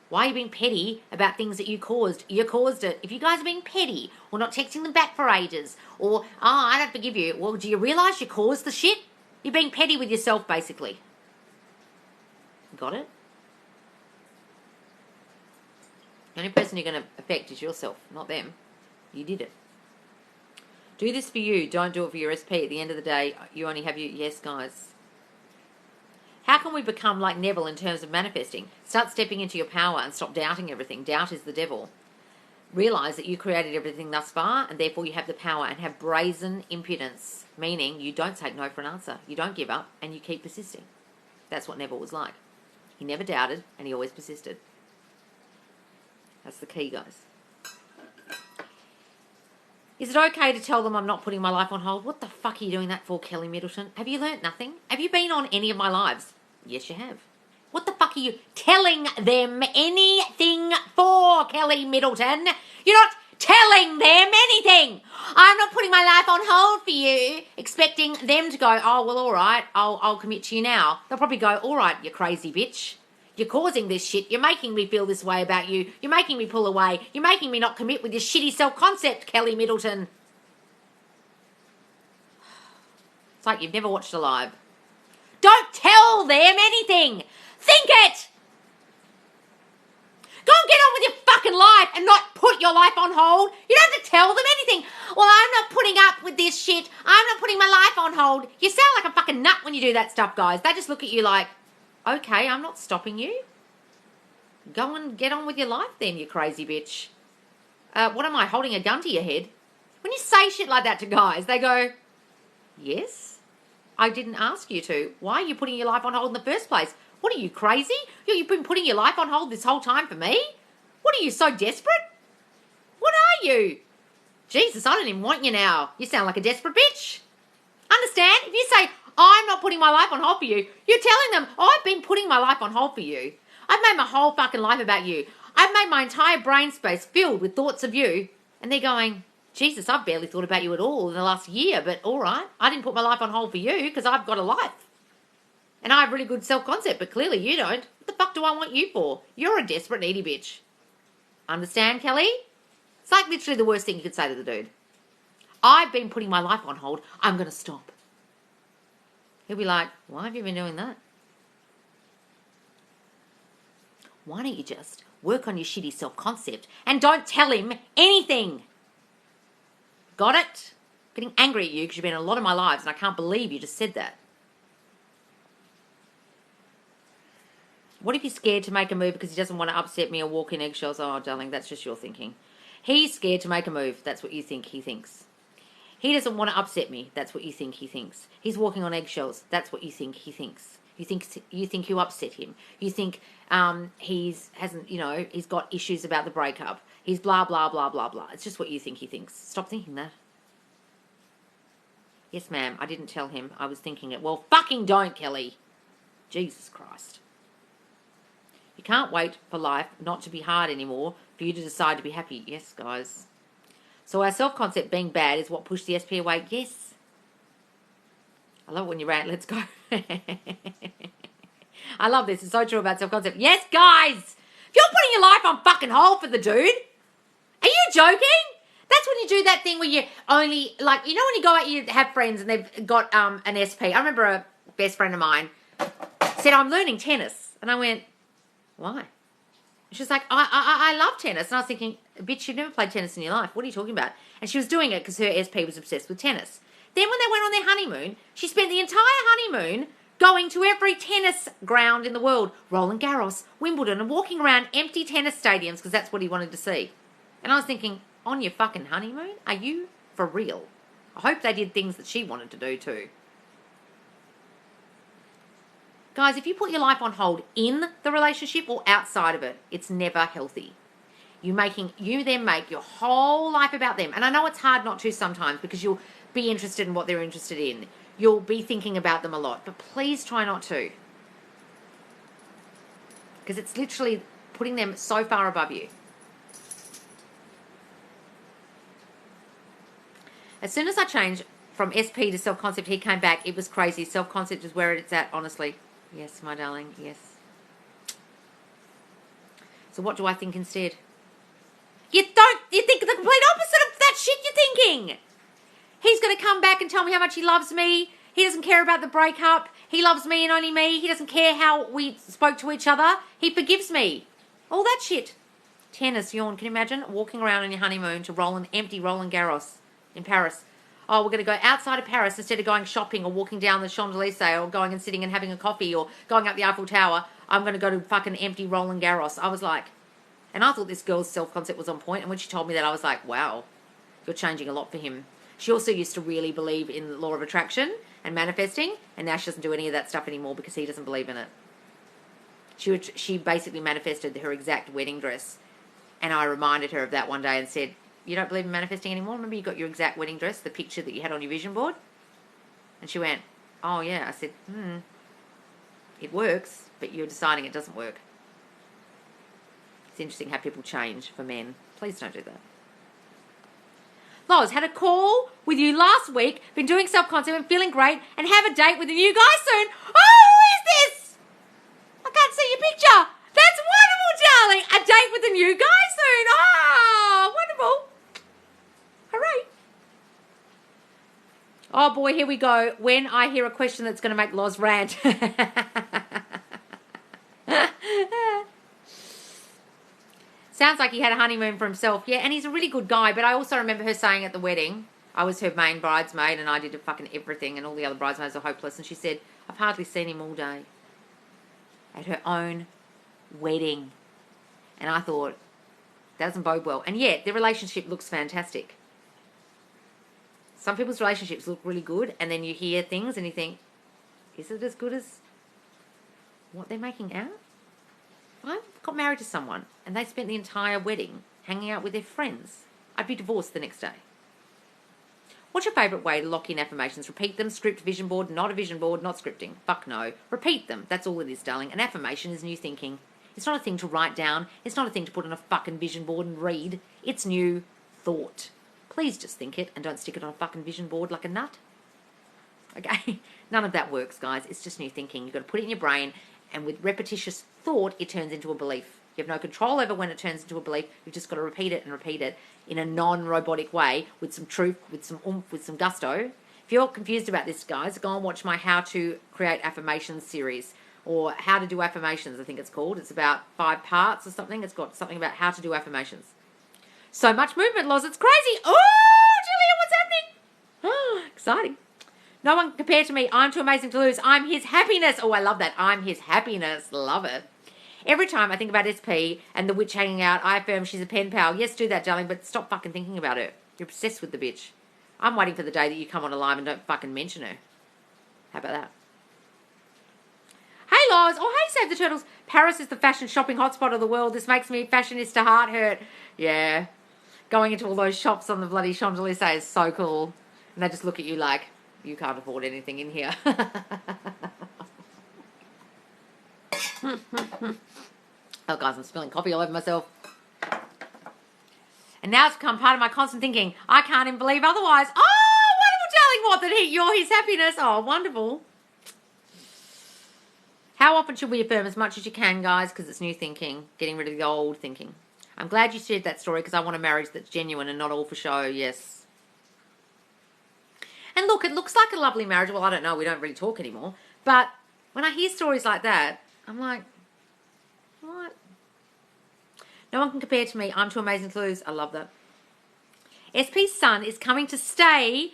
why are you being petty about things that you caused? You caused it. If you guys are being petty or not texting them back for ages or, I don't forgive you. Well, do you realise you caused the shit? You're being petty with yourself, basically. Got it? The only person you're going to affect is yourself, not them. You did it. Do this for you. Don't do it for your SP. At the end of the day, you only have you. Yes, guys. How can we become like Neville in terms of manifesting? Start stepping into your power and stop doubting everything. Doubt is the devil. Realise that you created everything thus far and therefore you have the power, and have brazen impudence, meaning you don't take no for an answer. You don't give up and you keep persisting. That's what Neville was like. He never doubted and he always persisted. That's the key, guys. Is it okay to tell them I'm not putting my life on hold? What the fuck are you doing that for, Kelly Middleton? Have you learnt nothing? Have you been on any of my lives? Yes, you have. What the fuck are you telling them anything for, Kelly Middleton? You're not telling them anything. I'm not putting putting my life on hold for you, expecting them to go, oh, well, all right, I'll commit to you now. They'll probably go, all right, you crazy bitch. You're causing this shit. You're making me feel this way about you. You're making me pull away. You're making me not commit with this shitty self-concept, Kelly Middleton. It's like you've never watched Alive. Don't tell them anything. Think it. Go and get on with your fucking life and not put your life on hold. You don't have to tell them anything. Well, I'm not putting up with this shit. I'm not putting my life on hold. You sound like a fucking nut when you do that stuff, guys. They just look at you like, okay, I'm not stopping you. Go and get on with your life then, you crazy bitch. What am I, holding a gun to your head? When you say shit like that to guys, they go, yes, I didn't ask you to. Why are you putting your life on hold in the first place? What are you, crazy? You've been putting your life on hold this whole time for me? What are you, so desperate? What are you? Jesus, I don't even want you now. You sound like a desperate bitch. Understand? If you say, I'm not putting my life on hold for you, you're telling them, I've been putting my life on hold for you. I've made my whole fucking life about you. I've made my entire brain space filled with thoughts of you. And they're going, Jesus, I've barely thought about you at all in the last year, but all right. I didn't put my life on hold for you because I've got a life. And I have really good self-concept, but clearly you don't. What the fuck do I want you for? You're a desperate, needy bitch. Understand, Kelly? It's like literally the worst thing you could say to the dude. I've been putting my life on hold. I'm going to stop. He'll be like, why have you been doing that? Why don't you just work on your shitty self-concept and don't tell him anything? Got it? Getting angry at you because you've been in a lot of my lives and I can't believe you just said that. What if he's scared to make a move because he doesn't want to upset me or walk in eggshells? Oh, darling, that's just your thinking. He's scared to make a move. That's what you think he thinks. He doesn't want to upset me. That's what you think he thinks. He's walking on eggshells. That's what you think he thinks. You think you upset him. You think he's got issues about the breakup. He's blah, blah, blah, blah, blah. It's just what you think he thinks. Stop thinking that. Yes, ma'am, I didn't tell him. I was thinking it. Well, fucking don't, Kelly. Jesus Christ. You can't wait for life not to be hard anymore for you to decide to be happy. Yes, guys. So our self-concept being bad is what pushed the SP away. Yes. I love it when you rant. Let's go. I love this. It's so true about self-concept. Yes, guys. If you're putting your life on fucking hold for the dude, are you joking? That's when you do that thing where you only, like, you know when you go out, you have friends and they've got an SP. I remember a best friend of mine said, I'm learning tennis. And I went, why? She's like, I love tennis. And I was thinking, bitch, you've never played tennis in your life. What are you talking about? And she was doing it because her SP was obsessed with tennis. Then when they went on their honeymoon, she spent the entire honeymoon going to every tennis ground in the world, Roland Garros, Wimbledon, and walking around empty tennis stadiums because that's what he wanted to see. And I was thinking, on your fucking honeymoon? Are you for real? I hope they did things that she wanted to do too. Guys, if you put your life on hold in the relationship or outside of it, it's never healthy. You then make your whole life about them. And I know it's hard not to sometimes because you'll be interested in what they're interested in. You'll be thinking about them a lot. But please try not to. Because it's literally putting them so far above you. As soon as I changed from SP to self-concept, he came back. It was crazy. Self-concept is where it's at, honestly. Yes, my darling, yes. So what do I think instead? You think the complete opposite of that shit you're thinking. He's going to come back and tell me how much he loves me. He doesn't care about the breakup. He loves me and only me. He doesn't care how we spoke to each other. He forgives me. All that shit. Tennis, yawn. Can you imagine walking around on your honeymoon to empty Roland Garros in Paris? Oh, we're going to go outside of Paris instead of going shopping or walking down the Champs-Elysees or going and sitting and having a coffee or going up the Eiffel Tower. I'm going to go to fucking empty Roland Garros. I was like, and I thought this girl's self-concept was on point. And when she told me that, I was like, wow, you're changing a lot for him. She also used to really believe in the law of attraction and manifesting. And now she doesn't do any of that stuff anymore because he doesn't believe in it. She basically manifested her exact wedding dress. And I reminded her of that one day and said, you don't believe in manifesting anymore? Remember you got your exact wedding dress, the picture that you had on your vision board? And she went, oh yeah. I said, it works, but you're deciding it doesn't work. It's interesting how people change for men. Please don't do that. Loz, had a call with you last week, been doing self-concept and feeling great, and have a date with a new guy soon. Oh, who is this? I can't see your picture. That's wonderful, darling. A date with a new guy soon. Oh, wonderful. Hooray. Oh, boy, here we go. When I hear a question that's going to make Loz rant. Sounds like he had a honeymoon for himself. Yeah, and he's a really good guy. But I also remember her saying at the wedding, I was her main bridesmaid and I did fucking everything and all the other bridesmaids are hopeless. And she said, I've hardly seen him all day. At her own wedding. And I thought, that doesn't bode well. And yet, their relationship looks fantastic. Some people's relationships look really good. And then you hear things and you think, is it as good as what they're making out? I got married to someone and they spent the entire wedding hanging out with their friends. I'd be divorced the next day. What's your favourite way to lock in affirmations? Repeat them, script, vision board, not a vision board, not scripting. Fuck no. Repeat them. That's all it is, darling. An affirmation is new thinking. It's not a thing to write down. It's not a thing to put on a fucking vision board and read. It's new thought. Please just think it and don't stick it on a fucking vision board like a nut. Okay? None of that works, guys. It's just new thinking. You've got to put it in your brain. And with repetitious thought, it turns into a belief. You have no control over when it turns into a belief. You've just got to repeat it and repeat it in a non-robotic way with some truth, with some oomph, with some gusto. If you're confused about this, guys, go and watch my How to Create Affirmations series or How to Do Affirmations, I think it's called. It's about 5 parts or something. It's got something about how to do affirmations. So much movement, Loz. It's crazy. Oh, Julia, what's happening? Oh, exciting. No one compared to me. I'm too amazing to lose. I'm his happiness. Oh, I love that. I'm his happiness. Love it. Every time I think about SP and the witch hanging out, I affirm she's a pen pal. Yes, do that, darling, but stop fucking thinking about her. You're obsessed with the bitch. I'm waiting for the day that you come on alive and don't fucking mention her. How about that? Hey, Loz. Oh, hey, Save the Turtles. Paris is the fashion shopping hotspot of the world. This makes me fashionista heart hurt. Yeah. Going into all those shops on the bloody Champs-Elysees is so cool. And they just look at you like, you can't afford anything in here. Oh, guys, I'm spilling coffee all over myself. And now it's become part of my constant thinking. I can't even believe otherwise. Oh, wonderful, darling. What? That you're his happiness. Oh, wonderful. How often should we affirm? As much as you can, guys, because it's new thinking. Getting rid of the old thinking. I'm glad you shared that story because I want a marriage that's genuine and not all for show. Yes. And look, it looks like a lovely marriage. Well, I don't know. We don't really talk anymore. But when I hear stories like that, I'm like, what? No one can compare to me. I'm too amazing to lose. I love that. SP's son is coming to stay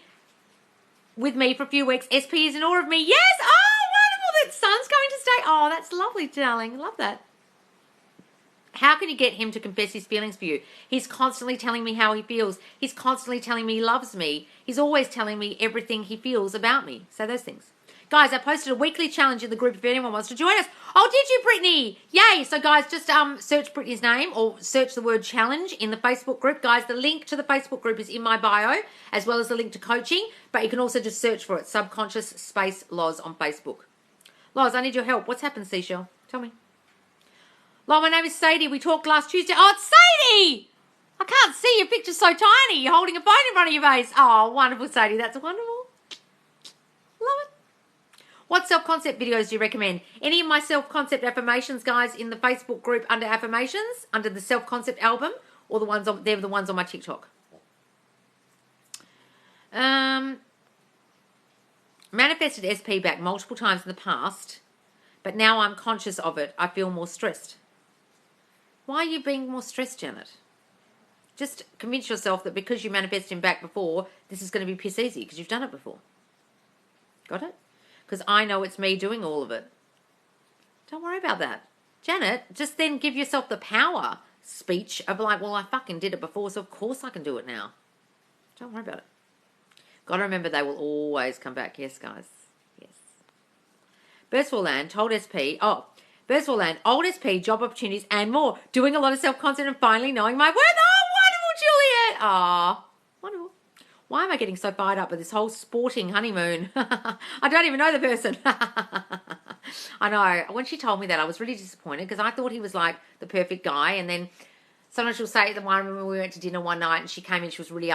with me for a few weeks. SP is in awe of me. Yes! Oh, wonderful. That son's coming to stay. Oh, that's lovely, darling. I love that. How can you get him to confess his feelings for you? He's constantly telling me how he feels. He's constantly telling me he loves me. He's always telling me everything he feels about me. Say those things. Guys, I posted a weekly challenge in the group if anyone wants to join us. Oh, did you, Brittany? Yay. So, guys, just search Brittany's name or search the word challenge in the Facebook group. Guys, the link to the Facebook group is in my bio, as well as the link to coaching. But you can also just search for it, Subconscious Space Loz on Facebook. Loz, I need your help. What's happened, Seashell? Tell me. Loz, my name is Sadie. We talked last Tuesday. Oh, it's Sadie! I can't see. Your picture's so tiny. You're holding a phone in front of your face. Oh, wonderful, Sadie. That's wonderful. Love it. What self-concept videos do you recommend? Any of my self-concept affirmations, guys, in the Facebook group under affirmations, under the self-concept album, or the ones on, they're the ones on my TikTok. Manifested SP back multiple times in the past, but now I'm conscious of it. I feel more stressed. Why are you being more stressed, Janet? Just convince yourself that because you manifested him back before, this is going to be piss easy because you've done it before. Got it? Because I know it's me doing all of it. Don't worry about that. Janet, just then give yourself the power speech of like, well, I fucking did it before, so of course I can do it now. Don't worry about it. Got to remember they will always come back. Yes, guys. Yes. Birdsville Land told SP, Birdsville Land, old SP, job opportunities and more. Doing a lot of self-concept and finally knowing my worth. Oh, wonderful, Juliet. Aw, wonderful. Why am I getting so fired up with this whole sporting honeymoon? I don't even know the person. I know. When she told me that, I was really disappointed because I thought he was like the perfect guy. And then Sometimes she'll say, the one when we went to dinner one night and she came in, she was really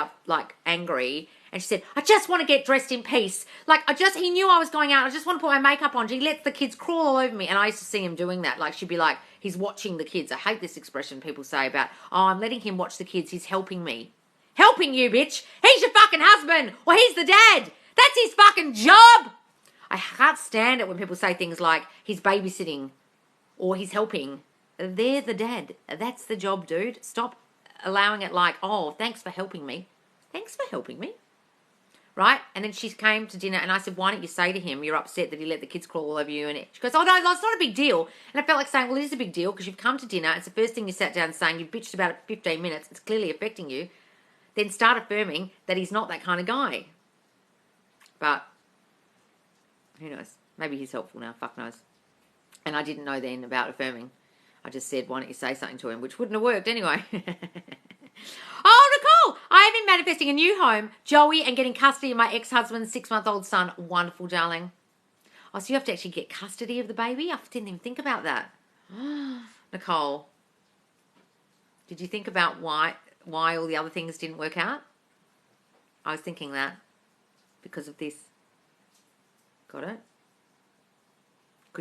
angry. And she said, I just want to get dressed in peace. Like, he knew I was going out. I just want to put my makeup on. He lets the kids crawl all over me. And I used to see him doing that. Like, she'd be like, he's watching the kids. I hate this expression people say about, oh, I'm letting him watch the kids. He's helping me. Helping you, bitch. He's your fucking husband. Or he's the dad. That's his fucking job. I can't stand it when people say things like, he's babysitting or he's helping. They're the dad. That's the job, dude. Stop allowing it like, oh, thanks for helping me. Thanks for helping me. Right? And then she came to dinner and I said, why don't you say to him you're upset that he let the kids crawl all over you? And she goes, oh, no, it's not a big deal. And I felt like saying, well, it is a big deal because you've come to dinner. It's the first thing you sat down saying. You've bitched about it for 15 minutes. It's clearly affecting you. Then start affirming that he's not that kind of guy. But who knows? Maybe he's helpful now. Fuck knows. And I didn't know then about affirming. I just said, why don't you say something to him? Which wouldn't have worked anyway. Oh, Nicole, I have been manifesting a new home, Joey, and getting custody of my ex-husband's 6-month-old son. Wonderful, darling. Oh, so you have to actually get custody of the baby? I didn't even think about that. Nicole, did you think about why all the other things didn't work out? I was thinking that because of this. Got it?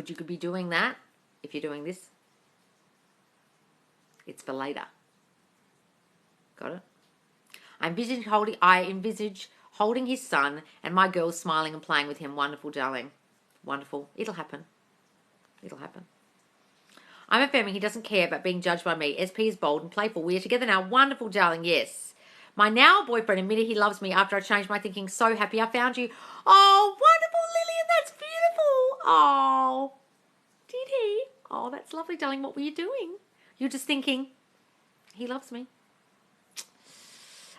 You could be doing that if you're doing this. It's for later. Got it? I envisage holding his son and my girl smiling and playing with him. Wonderful, darling. Wonderful. It'll happen. It'll happen. I'm affirming he doesn't care about being judged by me. SP is bold and playful. We are together now. Wonderful, darling. Yes. My now boyfriend admitted he loves me after I changed my thinking. So happy I found you. Oh, wonderful, Lillian. That's beautiful. Oh, did he? Oh, that's lovely, darling. What were you doing? You're just thinking, he loves me.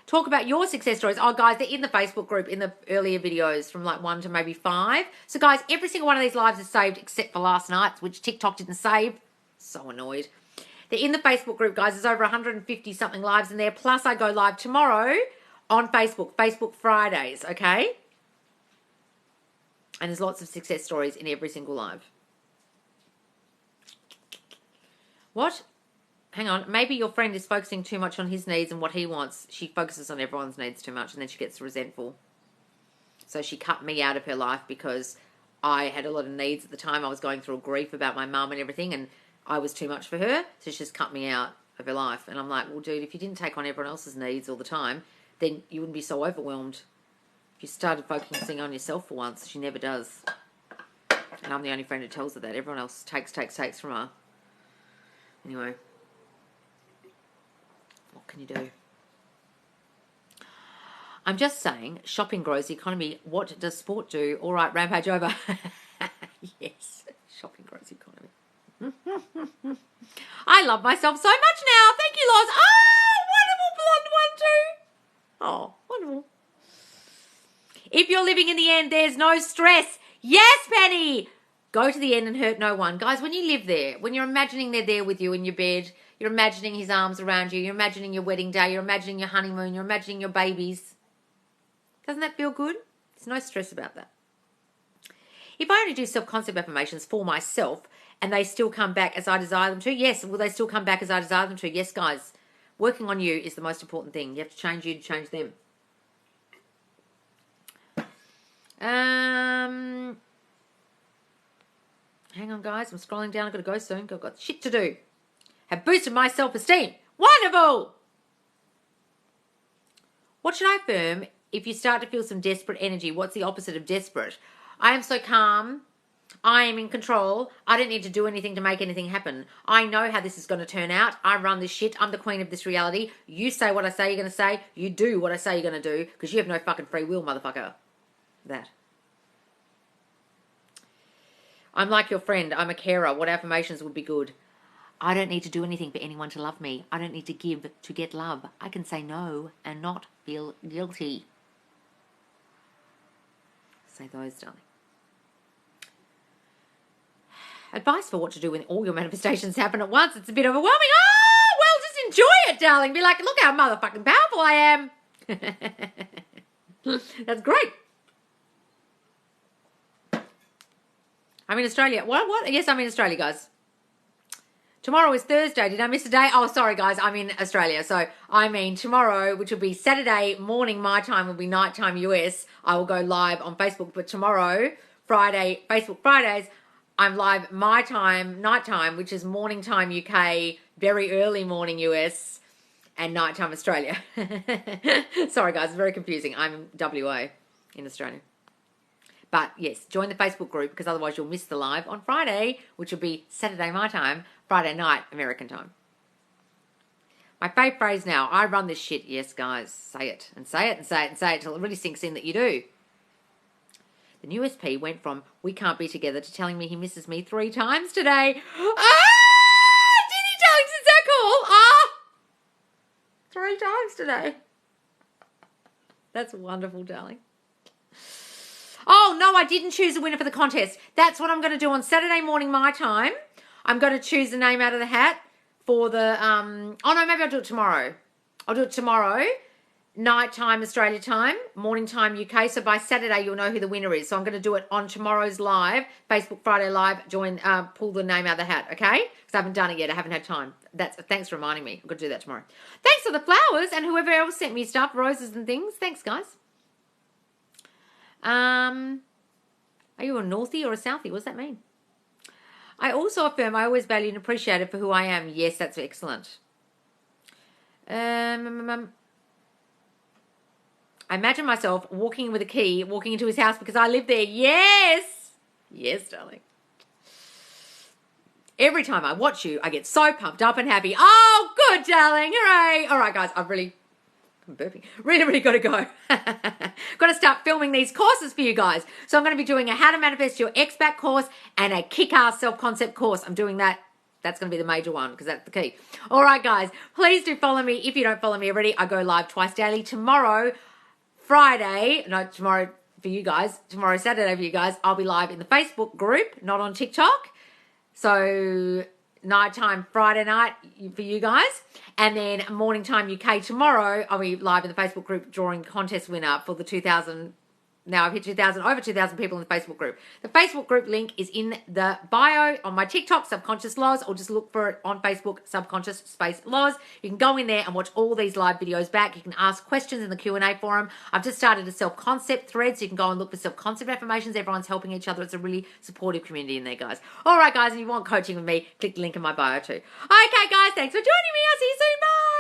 Talk about your success stories. Oh, guys, they're in the Facebook group in the earlier videos from like 1 to maybe 5. So, guys, every single one of these lives is saved except for last night's, which TikTok didn't save. So annoyed. They're in the Facebook group, guys. There's over 150-something lives in there. Plus, I go live tomorrow on Facebook Fridays, okay? And there's lots of success stories in every single live. What? Hang on, maybe your friend is focusing too much on his needs and what he wants. She focuses on everyone's needs too much and then she gets resentful. So she cut me out of her life because I had a lot of needs at the time. I was going through a grief about my mum and everything and I was too much for her. So she just cut me out of her life. And I'm like, well, dude, if you didn't take on everyone else's needs all the time, then you wouldn't be so overwhelmed. If you started focusing on yourself for once, she never does. And I'm the only friend who tells her that. Everyone else takes from her. Anyway. What can you do? I'm just saying, shopping grows the economy. What does sport do? All right, rampage over. Yes, shopping grows the economy. I love myself so much now. Thank you, Loz. Oh, wonderful blonde one too. Oh, wonderful. If you're living in the end, there's no stress. Yes, Penny. Go to the end and hurt no one. Guys, when you live there, when you're imagining they're there with you in your bed, you're imagining his arms around you. You're imagining your wedding day. You're imagining your honeymoon. You're imagining your babies. Doesn't that feel good? There's no stress about that. If I only do self-concept affirmations for myself and they still come back as I desire them to, yes. Will they still come back as I desire them to? Yes, guys. Working on you is the most important thing. You have to change you to change them. Hang on, guys. I'm scrolling down. I've got to go soon. I've got shit to do. Have boosted my self-esteem. Wonderful! What should I affirm if you start to feel some desperate energy? What's the opposite of desperate? I am so calm. I am in control. I don't need to do anything to make anything happen. I know how this is going to turn out. I run this shit. I'm the queen of this reality. You say what I say you're going to say. You do what I say you're going to do because you have no fucking free will, motherfucker. That. I'm like your friend. I'm a carer. What affirmations would be good? I don't need to do anything for anyone to love me. I don't need to give to get love. I can say no and not feel guilty. Say those, darling. Advice for what to do when all your manifestations happen at once. It's a bit overwhelming. Oh, well, just enjoy it, darling. Be like, look how motherfucking powerful I am. That's great. I'm in Australia. What? Yes, I'm in Australia, guys. Tomorrow is Thursday. Did I miss a day? Oh, sorry, guys. I'm in Australia. So, I mean, tomorrow, which will be Saturday morning my time, will be nighttime US. I will go live on Facebook. But tomorrow, Friday, Facebook Fridays, I'm live my time, nighttime, which is morning time UK, very early morning US, and nighttime Australia. Sorry, guys. It's very confusing. I'm WA in Australia. But yes, join the Facebook group because otherwise you'll miss the live on Friday, which will be Saturday my time, Friday night American time. My fave phrase now, I run this shit. Yes, guys, say it and say it and say it and say it until it really sinks in that you do. The new SP went from we can't be together to telling me he misses me 3 times today. Did he tell us? Is that cool? 3 times today. That's wonderful, darling. Oh, no, I didn't choose a winner for the contest. That's what I'm going to do on Saturday morning my time. I'm going to choose the name out of the hat for the... oh, no, maybe I'll do it tomorrow. I'll do it tomorrow. Nighttime Australia time, morning time UK. So by Saturday, you'll know who the winner is. So I'm going to do it on tomorrow's live, Facebook Friday live. Pull the name out of the hat, okay? Because I haven't done it yet. I haven't had time. Thanks for reminding me. I'm going to do that tomorrow. Thanks for the flowers and whoever else sent me stuff, roses and things. Thanks, guys. Are you a Northie or a Southie? What does that mean? I also affirm I always value and appreciate it for who I am. Yes, that's excellent. I imagine myself walking with a key, walking into his house because I live there. Yes! Yes, darling. Every time I watch you, I get so pumped up and happy. Oh, good, darling. Hooray. All right, guys, I'm burping. Really got to go. Got to start filming these courses for you guys. So I'm going to be doing a How to Manifest Your Expat course and a Kick-Ass Self-Concept course. I'm doing that. That's going to be the major one because that's the key. All right, guys. Please do follow me. If you don't follow me already, I go live twice daily. Tomorrow, tomorrow for you guys. Tomorrow, Saturday for you guys. I'll be live in the Facebook group, not on TikTok. So... nighttime Friday night for you guys, and then morning time UK tomorrow. I'll be live in the Facebook group drawing contest winner for the 2000. Now I've hit over 2,000 people in the Facebook group. The Facebook group link is in the bio on my TikTok, Subconscious Laws, or just look for it on Facebook, Subconscious Space Laws. You can go in there and watch all these live videos back. You can ask questions in the Q&A forum. I've just started a self-concept thread, so you can go and look for self-concept affirmations. Everyone's helping each other. It's a really supportive community in there, guys. All right, guys, if you want coaching with me, click the link in my bio too. Okay, guys, thanks for joining me. I'll see you soon. Bye.